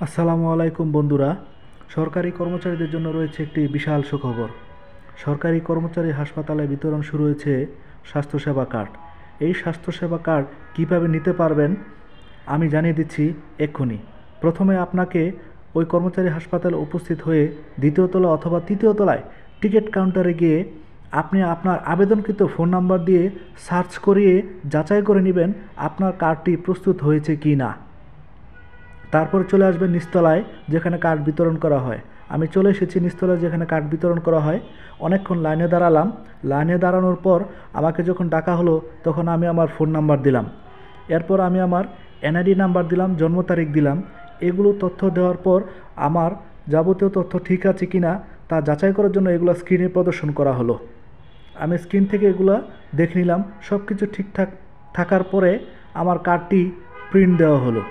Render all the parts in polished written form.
আসসালামু আলাইকুম বন্ধুরা। সরকারি কর্মচারীদের জন্য রয়েছে একটি বিশাল সুখবর। সরকারি কর্মচারী হাসপাতালে বিতরণ শুরু হয়েছে স্বাস্থ্যসেবা কার্ড। এই স্বাস্থ্যসেবা কার্ড কীভাবে নিতে পারবেন আমি জানিয়ে দিচ্ছি এক্ষুনি। প্রথমে আপনাকে ওই কর্মচারী হাসপাতালে উপস্থিত হয়ে দ্বিতীয় তলা অথবা তৃতীয় তলায় টিকিট কাউন্টারে গিয়ে আপনি আপনার আবেদনকৃত ফোন নাম্বার দিয়ে সার্চ করিয়ে যাচাই করে নেবেন আপনার কার্ডটি প্রস্তুত হয়েছে কি না। তারপর চলে আসবেন নিচতলায়, যেখানে কার্ড বিতরণ করা হয়। আমি চলে এসেছি নিচতলায়, যেখানে কার্ড বিতরণ করা হয়। অনেকক্ষণ লাইনে দাঁড়ালাম। লাইনে দাঁড়ানোর পর আমাকে যখন ডাকা হলো, তখন আমি আমার ফোন নাম্বার দিলাম। এরপর আমি আমার এনআইডি নাম্বার দিলাম, জন্ম তারিখ দিলাম। এগুলো তথ্য দেওয়ার পর আমার যাবতীয় তথ্য ঠিক আছে কি না তা যাচাই করার জন্য এগুলো স্ক্রিনে প্রদর্শন করা হলো। আমি স্ক্রিন থেকে এগুলো দেখে নিলাম। সব কিছু ঠিকঠাক থাকার পরে আমার কার্ডটি প্রিন্ট দেওয়া হলো।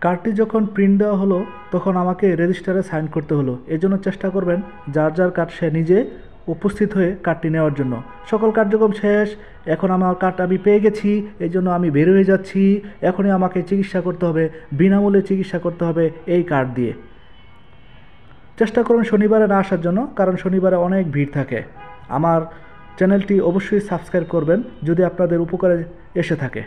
কার্ডটি যখন প্রিন্ট দেওয়া হলো, তখন আমাকে রেজিস্টারে সাইন করতে হলো। এজন্য চেষ্টা করবেন যার যার কার্ড সে নিজে উপস্থিত হয়ে কার্ডটি নেওয়ার জন্য। সকল কার্যক্রম শেষ। এখন আমার কার্ড আমি পেয়ে গেছি, এই জন্য আমি বের হয়ে যাচ্ছি। এখনই আমাকে চিকিৎসা করতে হবে, বিনামূল্যে চিকিৎসা করতে হবে এই কার্ড দিয়ে। চেষ্টা করুন শনিবারে না আসার জন্য, কারণ শনিবারে অনেক ভিড় থাকে। আমার চ্যানেলটি অবশ্যই সাবস্ক্রাইব করবেন যদি আপনাদের উপকারে এসে থাকে।